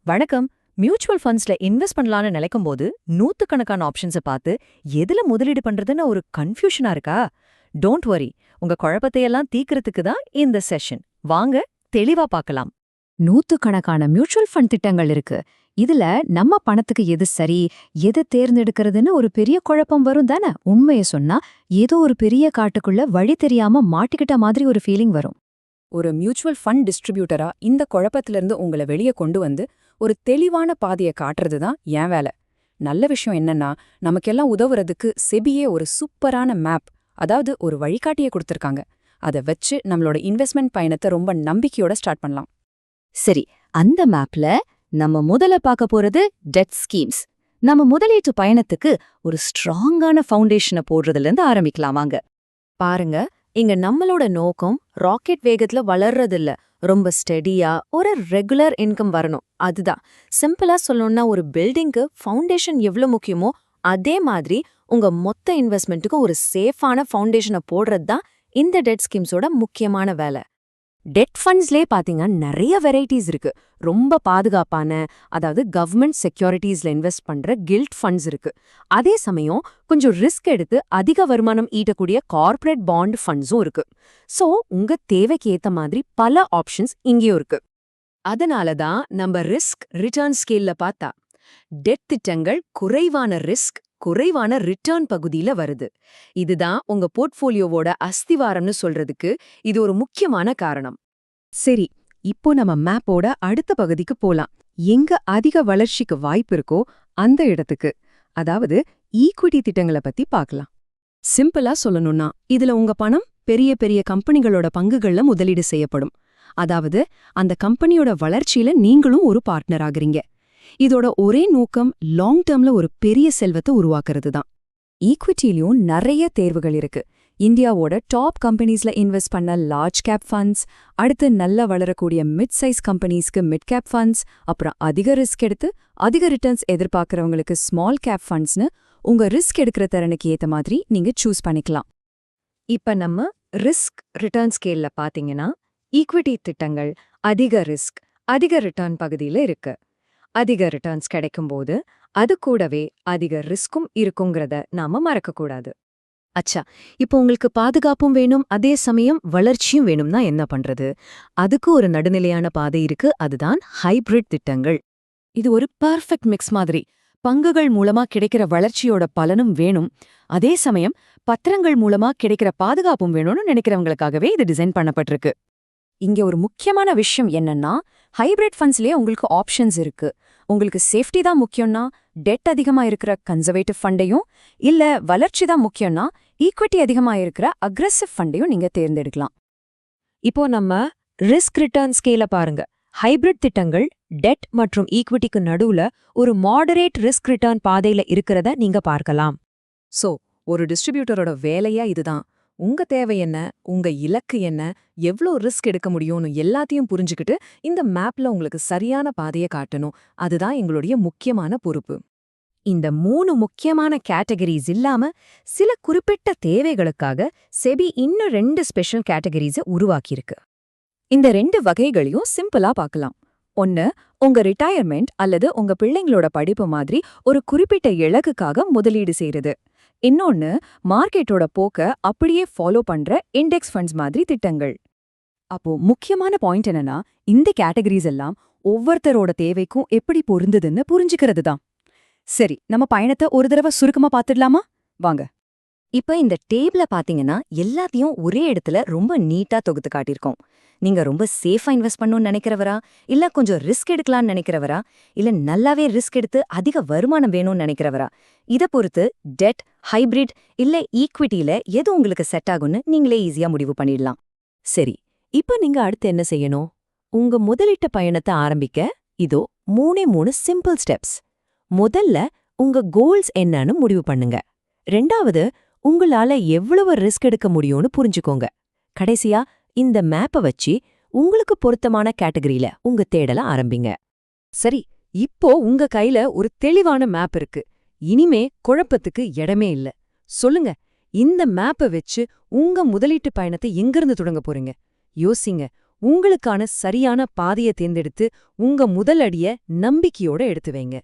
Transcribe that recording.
வணக்கம். Mutual ஃபண்ட்ஸ்ல invest பண்ணலாம்னு நினைக்கும் போது நூத்துக்கணக்கான ஆப்ஷன்ஸை பார்த்து எதுல முதலீடு பண்றதுன்னு ஒரு கன்ஃபியூஷனா இருக்கா? டோன்ட் வரி, உங்க குழப்பத்தையெல்லாம் தீர்க்கறதுக்கு தான் இந்த செஷன். வாங்க தெளிவா பார்க்கலாம். நூத்துக்கணக்கான மியூச்சுவல் ஃபண்ட் திட்டங்கள் இருக்கு. இதுல நம்ம பணத்துக்கு எது சரி, எது தேர்ந்தெடுக்கிறதுன்னு ஒரு பெரிய குழப்பம் வரும் தானே. உண்மையை சொன்னா ஏதோ ஒரு பெரிய காட்டுக்குள்ள வழி தெரியாம மாட்டிக்கிட்ட மாதிரி ஒரு ஃபீலிங் வரும். ஒரு மியூச்சுவல் ஃபண்ட் டிஸ்ட்ரிபியூட்டரா இந்த குழப்பத்திலிருந்து உங்களை வெளியே கொண்டு வந்து ஒரு தெளிவான பாதையை காட்டுறது தான் என் வேலை. நல்ல விஷயம் என்னன்னா, நமக்கெல்லாம் உதவுறதுக்கு செபியே ஒரு சூப்பரான மேப், அதாவது ஒரு வழிகாட்டியை கொடுத்துருக்காங்க. அதை வச்சு நம்மளோட இன்வெஸ்ட்மெண்ட் பயணத்தை ரொம்ப நம்பிக்கையோட ஸ்டார்ட் பண்ணலாம். சரி, அந்த மேப்ல நம்ம முதல்ல பார்க்க போறது டெட் ஸ்கீம்ஸ். நம்ம முதலீட்டு பயணத்துக்கு ஒரு ஸ்ட்ராங்கான ஃபவுண்டேஷனை போடுறதுல இருந்து ஆரம்பிக்கலாம் வாங்க. பாருங்க, இங்க நம்மளோட நோக்கம் ராக்கெட் வேகத்துல வளர்றதில்ல, ரொம்ப ஸ்டெடியா ஒரு ரெகுலர் இன்கம் வரணும். அதுதான் சிம்பிளா சொல்லணும்னா, ஒரு பில்டிங்க்கு ஃபவுண்டேஷன் எவ்வளவு முக்கியமோ அதே மாதிரி உங்க மொத்த இன்வெஸ்ட்மெண்ட்டுக்கும் ஒரு சேஃபான ஃபவுண்டேஷனை போடுறது தான் இந்த டெட் ஸ்கீம்ஸோட முக்கியமான வேலை. டெட் ஃபண்ட்ஸ்லேயே பார்த்தீங்கன்னா நிறைய வெரைட்டிஸ் இருக்கு. ரொம்ப பாதுகாப்பான, அதாவது கவர்மெண்ட் செக்யூரிட்டிஸ்ல இன்வெஸ்ட் பண்ற கில்ட் ஃபண்ட்ஸ் இருக்கு. அதே சமயம் கொஞ்சம் ரிஸ்க் எடுத்து அதிக வருமானம் ஈட்டக்கூடிய கார்ப்பரேட் பாண்ட் ஃபண்ட்ஸும் இருக்கு. ஸோ உங்க தேவைக்கு ஏத்த மாதிரி பல ஆப்ஷன்ஸ் இங்கேயும் இருக்கு. அதனால தான் நம்ம ரிஸ்க் ரிட்டர்ன் ஸ்கேல்ல பார்த்தா டெட் திட்டங்கள் குறைவான ரிஸ்க் குறைவான ரிட்டர்ன் பகுதியில வருது. இதுதான் உங்க போர்ட்ஃபோலியோவோட அஸ்திவாரம்னு சொல்றதுக்கு இது ஒரு முக்கியமான காரணம். சரி, இப்போ நம்ம மேப்போட அடுத்த பகுதிக்கு போலாம். எங்க அதிக வளர்ச்சிக்கு வாய்ப்பு இருக்கோ அந்த இடத்துக்கு, அதாவது ஈக்விட்டி திட்டங்களை பத்தி பார்க்கலாம். சிம்பிளா சொல்லணும்னா, இதுல உங்க பணம் பெரிய பெரிய கம்பெனிகளோட பங்குகள்ல முதலீடு செய்யப்படும். அதாவது அந்த கம்பெனியோட வளர்ச்சியில நீங்களும் ஒரு பார்ட்னர் ஆகுறீங்க. இதோட ஒரே நோக்கம் லாங் டேர்ம்ல ஒரு பெரிய செல்வத்தை உருவாக்குறது தான். ஈக்விட்டிலையும் நிறைய தேர்வுகள் இருக்கு. இந்தியாவோட டாப் கம்பெனிஸ்ல இன்வெஸ்ட் பண்ண லார்ஜ் கேப் ஃபண்ட்ஸ், அடுத்து நல்லா வளரக்கூடிய மிட் சைஸ் கம்பெனிஸ்க்கு மிட் கேப் ஃபண்ட்ஸ், அப்புறம் அதிக ரிஸ்க் எடுத்து அதிக ரிட்டர்ன்ஸ் எதிர்பார்க்கறவங்களுக்கு ஸ்மால் கேப் ஃபண்ட்ஸ்னு உங்க ரிஸ்க் எடுக்கிற திறனுக்கு ஏத்த மாதிரி நீங்க சூஸ் பண்ணிக்கலாம். இப்ப நம்ம ரிஸ்க் ரிட்டர்ன் ஸ்கேல்ல பாத்தீங்கன்னா, ஈக்விட்டி திட்டங்கள் அதிக ரிஸ்க் அதிக ரிட்டர்ன் பகுதியில இருக்கு. அதிக ரிட்டர்ன்ஸ் கிடைக்கும்போது அது கூடவே அதிக ரிஸ்க்கும் இருக்குங்கிறத நாம மறக்கக்கூடாது. அச்சா, இப்போ உங்களுக்கு பாதுகாப்பும் வேணும், அதே சமயம் வளர்ச்சியும் வேணும்னா என்ன பண்றது? அதுக்கு ஒரு நடுநிலையான பாதை இருக்கு. அதுதான் ஹைபிரிட் திட்டங்கள். இது ஒரு பர்ஃபெக்ட் மிக்ஸ் மாதிரி. பங்குகள் மூலமா கிடைக்கிற வளர்ச்சியோட பலனும் வேணும், அதே சமயம் பத்திரங்கள் மூலமா கிடைக்கிற பாதுகாப்பும் வேணும்னு நினைக்கிறவங்களுக்காகவே இது டிசைன் பண்ணப்பட்டிருக்கு. இங்க ஒரு முக்கியமான விஷயம் என்னன்னா, ஹைபிரிட் ஃபண்ட்ஸ்லயே உங்களுக்கு ஆப்ஷன்ஸ் இருக்கு. உங்களுக்கு சேஃப்டி தான் முக்கியம்னா டெட் அதிகமா இருக்கிற கன்சர்வேட்டிவ் ஃபண்டையும், இல்ல வளர்ச்சி தான் முக்கியம்னா ஈக்விட்டி அதிகமா இருக்கிற அக்ரெசிவ் ஃபண்டையும் நீங்க தேர்ந்தெடுக்கலாம். இப்போ நம்ம ரிஸ்க் ரிட்டர்ன் ஸ்கேல பாருங்க. ஹைபிரிட் திட்டங்கள் டெட் மற்றும் ஈக்விட்டிக்கு நடுவுல ஒரு மாடரேட் ரிஸ்க் ரிட்டர்ன் பாதையில இருக்கிறத நீங்க பார்க்கலாம். சோ ஒரு டிஸ்ட்ரிபியூட்டரோட வேலையா இதுதான். உங்க தேவை என்ன, உங்க இலக்கு என்ன, எவ்வளோ ரிஸ்க் எடுக்க முடியும்னு எல்லாத்தையும் புரிஞ்சுக்கிட்டு இந்த மேப்ல உங்களுக்கு சரியான பாதையை காட்டணும். அதுதான் எங்களுடைய முக்கியமான பொறுப்பு. இந்த 3 முக்கியமான கேட்டகரிஸ் இல்லாம சில குறிப்பிட்ட தேவைகளுக்காக செபி இன்னும் 2 ஸ்பெஷல் கேட்டகரிஸை உருவாக்கியிருக்கு. இந்த 2 வகைகளையும் சிம்பிளா பார்க்கலாம். ஒன்னு, உங்க ரிட்டையர்மெண்ட் அல்லது உங்க பிள்ளைங்களோட படிப்பு மாதிரி ஒரு குறிப்பிட்ட இலக்குக்காக முதலீடு செய்யறது. இன்னொன்னு, மார்க்கெட்டோட போக்க அப்படியே ஃபாலோ பண்ற இண்டெக்ஸ் ஃபண்ட்ஸ் மாதிரி திட்டங்கள். அப்போ முக்கியமான பாயிண்ட் என்னன்னா, இந்த கேட்டகரிஸ் எல்லாம் ஒவ்வொருத்தரோட தேவைக்கும் எப்படி பொருந்துதுன்னு புரிஞ்சுக்கிறது தான். சரி, நம்ம பயணத்தை ஒரு தடவை சுருக்கமா பார்த்துடலாமா? வாங்க. இப்ப இந்த டேபிள பாத்தீங்கன்னா எல்லாத்தையும் ஒரே இடத்துல ரொம்ப நீட்டா தொகுத்து காட்டியிருக்கோம். நீங்க ரொம்ப சேஃபா இன்வெஸ்ட் பண்ணணும்னு நினைக்கிறவரா, இல்ல கொஞ்சம் ரிஸ்க் எடுக்கலாம்னு நினைக்கிறவரா, இல்ல நல்லாவே ரிஸ்க் எடுத்து அதிக வருமானம் வேணும்னு நினைக்கிறவரா, இத பொறுத்து டெட், ஹைபிரிட் இல்ல ஈக்விட்டியில எது உங்களுக்கு செட் ஆகும்னு நீங்களே ஈஸியா முடிவு பண்ணிடலாம். சரி, இப்ப நீங்க அடுத்து என்ன செய்யணும்? உங்க முதலீட்டு பயணத்தை ஆரம்பிக்க இதோ 3 சிம்பிள் ஸ்டெப்ஸ். முதல்ல உங்க கோல்ஸ் என்னன்னு முடிவு பண்ணுங்க. 2வது, உங்களால எவ்வளவு ரிஸ்க் எடுக்க முடியும்னு புரிஞ்சுக்கோங்க. கடைசியா இந்த மேப்பை வச்சு உங்களுக்கு பொருத்தமான கேட்டகரியில உங்க தேடல ஆரம்பிங்க. சரி, இப்போ உங்க கையில ஒரு தெளிவான மேப் இருக்கு. இனிமே குழப்பத்துக்கு இடமே இல்ல. சொல்லுங்க, இந்த மேப்பை வச்சு உங்க முதலீட்டு பயணத்தை எங்கிருந்து தொடங்க போறீங்க? யோசிங்க. உங்களுக்கான சரியான பாதையை தேர்ந்தெடுத்து உங்க முதல் அடிய நம்பிக்கையோட எடுத்து வைங்க.